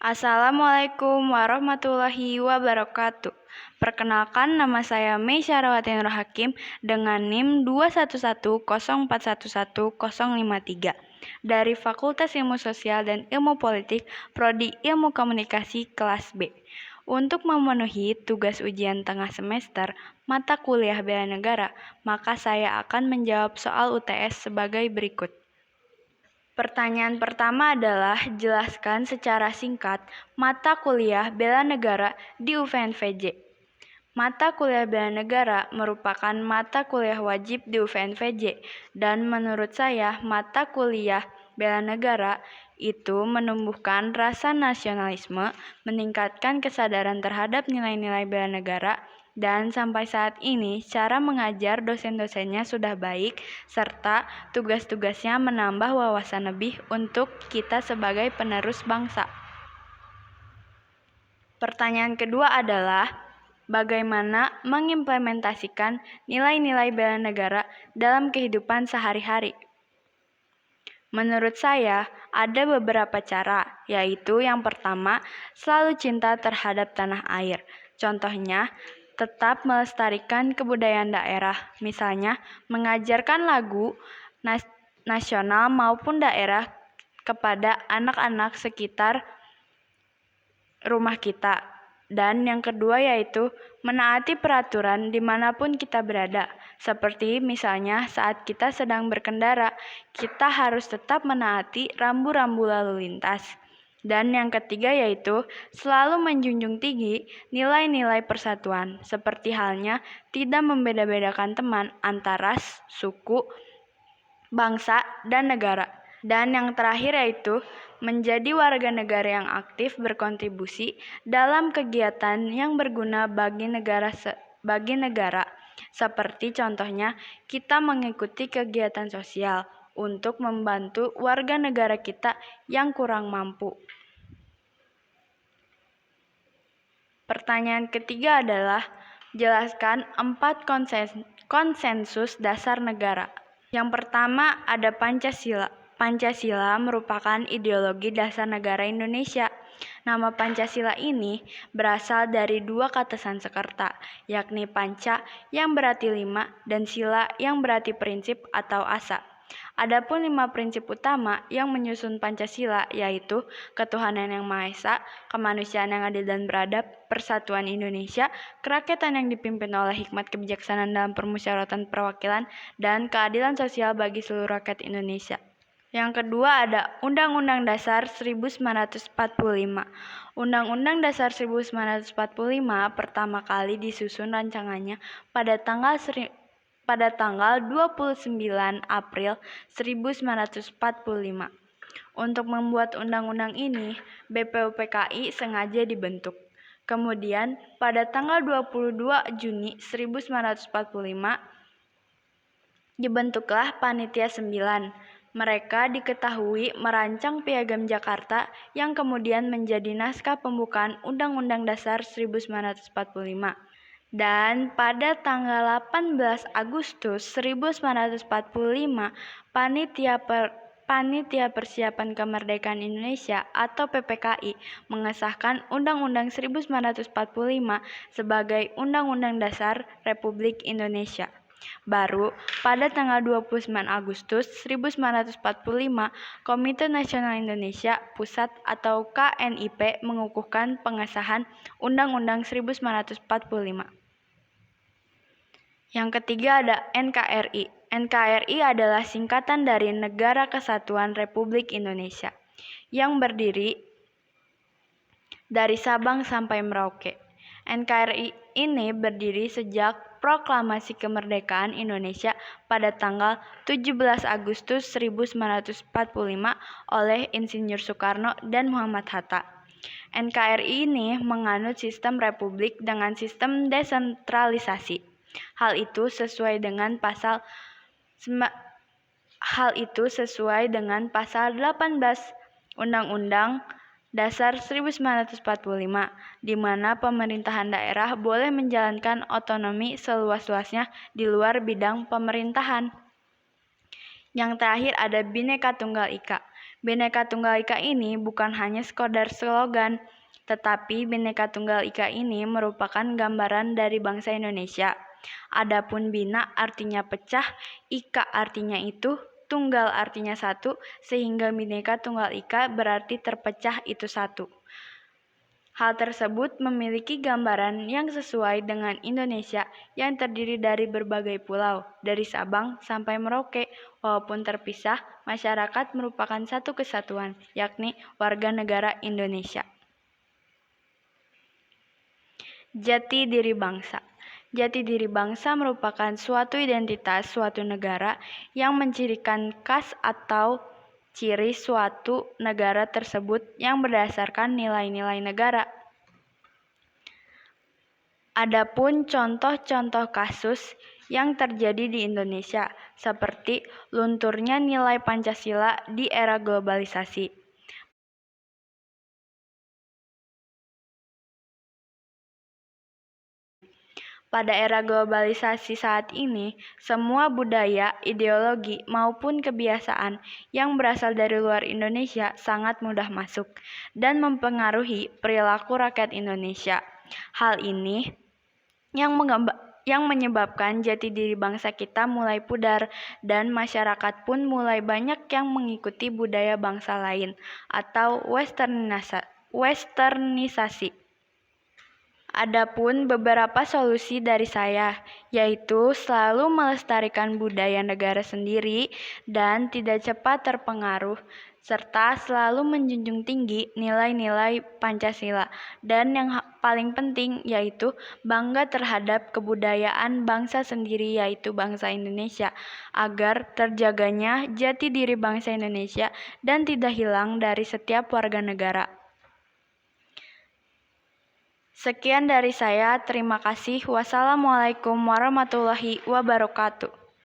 Assalamualaikum warahmatullahi wabarakatuh. Perkenalkan, nama saya Mei Syarawati Nur Hakim dengan NIM 21104111053 dari Fakultas Ilmu Sosial dan Ilmu Politik, Prodi Ilmu Komunikasi kelas B. Untuk memenuhi tugas ujian tengah semester mata kuliah bela negara, maka saya akan menjawab soal UTS sebagai berikut. Pertanyaan pertama adalah jelaskan secara singkat mata kuliah bela negara di UVNVJ. Mata kuliah bela negara merupakan mata kuliah wajib di UVNVJ dan menurut saya mata kuliah bela negara itu menumbuhkan rasa nasionalisme, meningkatkan kesadaran terhadap nilai-nilai bela negara, dan sampai saat ini cara mengajar dosen-dosennya sudah baik serta tugas-tugasnya menambah wawasan lebih untuk kita sebagai penerus bangsa. Pertanyaan kedua adalah bagaimana mengimplementasikan nilai-nilai bela negara dalam kehidupan sehari-hari? Menurut saya, ada beberapa cara, yaitu yang pertama, selalu cinta terhadap tanah air. Contohnya, tetap melestarikan kebudayaan daerah, misalnya mengajarkan lagu nasional maupun daerah kepada anak-anak sekitar rumah kita. Dan yang kedua yaitu menaati peraturan dimanapun kita berada. Seperti misalnya saat kita sedang berkendara, kita harus tetap menaati rambu-rambu lalu lintas. Dan yang ketiga yaitu selalu menjunjung tinggi nilai-nilai persatuan, seperti halnya tidak membeda-bedakan teman antara ras, suku, bangsa, dan negara. Dan yang terakhir yaitu menjadi warga negara yang aktif berkontribusi dalam kegiatan yang berguna bagi negara, seperti contohnya kita mengikuti kegiatan sosial untuk membantu warga negara kita yang kurang mampu. Pertanyaan ketiga adalah jelaskan 4 konsensus dasar negara. Yang pertama ada Pancasila. Pancasila merupakan ideologi dasar negara Indonesia. Nama Pancasila ini berasal dari 2 kata Sanskerta, yakni panca yang berarti 5 dan sila yang berarti prinsip atau asa. Adapun 5 prinsip utama yang menyusun Pancasila yaitu ketuhanan yang Maha Esa, kemanusiaan yang adil dan beradab, persatuan Indonesia, kerakyatan yang dipimpin oleh hikmat kebijaksanaan dalam permusyawaratan perwakilan, dan keadilan sosial bagi seluruh rakyat Indonesia. Yang kedua ada Undang-Undang Dasar 1945. Undang-Undang Dasar 1945 pertama kali disusun rancangannya pada tanggal 29 April 1945. Untuk membuat undang-undang ini, BPUPKI sengaja dibentuk. Kemudian, pada tanggal 22 Juni 1945, dibentuklah Panitia 9. Mereka diketahui merancang Piagam Jakarta yang kemudian menjadi naskah pembukaan Undang-Undang Dasar 1945. Dan pada tanggal 18 Agustus 1945, Panitia Persiapan Kemerdekaan Indonesia atau PPKI mengesahkan Undang-Undang 1945 sebagai Undang-Undang Dasar Republik Indonesia. Baru pada tanggal 29 Agustus 1945, Komite Nasional Indonesia Pusat atau KNIP mengukuhkan pengesahan Undang-Undang 1945. Yang ketiga ada NKRI. NKRI adalah singkatan dari Negara Kesatuan Republik Indonesia yang berdiri dari Sabang sampai Merauke. NKRI ini berdiri sejak Proklamasi Kemerdekaan Indonesia pada tanggal 17 Agustus 1945 oleh Insinyur Soekarno dan Muhammad Hatta. NKRI ini menganut sistem republik dengan sistem desentralisasi. Hal itu sesuai dengan pasal 18 Undang-Undang Dasar 1945, di mana pemerintahan daerah boleh menjalankan otonomi seluas-luasnya di luar bidang pemerintahan. Yang terakhir ada Bhinneka Tunggal Ika. Bhinneka Tunggal Ika ini bukan hanya sekadar slogan, tetapi Bhinneka Tunggal Ika ini merupakan gambaran dari bangsa Indonesia. Adapun bina artinya pecah, ika artinya itu, tunggal artinya satu, sehingga Bhinneka Tunggal Ika berarti terpecah itu satu. Hal tersebut memiliki gambaran yang sesuai dengan Indonesia yang terdiri dari berbagai pulau, dari Sabang sampai Merauke. Walaupun terpisah, masyarakat merupakan satu kesatuan, yakni warga negara Indonesia. Jati diri bangsa. Jati diri bangsa merupakan suatu identitas suatu negara yang mencirikan khas atau ciri suatu negara tersebut yang berdasarkan nilai-nilai negara. Adapun contoh-contoh kasus yang terjadi di Indonesia, seperti lunturnya nilai Pancasila di era globalisasi. Pada era globalisasi saat ini, semua budaya, ideologi, maupun kebiasaan yang berasal dari luar Indonesia sangat mudah masuk dan mempengaruhi perilaku rakyat Indonesia. Hal ini yang menyebabkan jati diri bangsa kita mulai pudar dan masyarakat pun mulai banyak yang mengikuti budaya bangsa lain atau westernisasi. Adapun beberapa solusi dari saya, yaitu selalu melestarikan budaya negara sendiri dan tidak cepat terpengaruh, serta selalu menjunjung tinggi nilai-nilai Pancasila, dan yang paling penting yaitu bangga terhadap kebudayaan bangsa sendiri yaitu bangsa Indonesia, agar terjaganya jati diri bangsa Indonesia dan tidak hilang dari setiap warga negara. Sekian dari saya, terima kasih. Wassalamualaikum warahmatullahi wabarakatuh.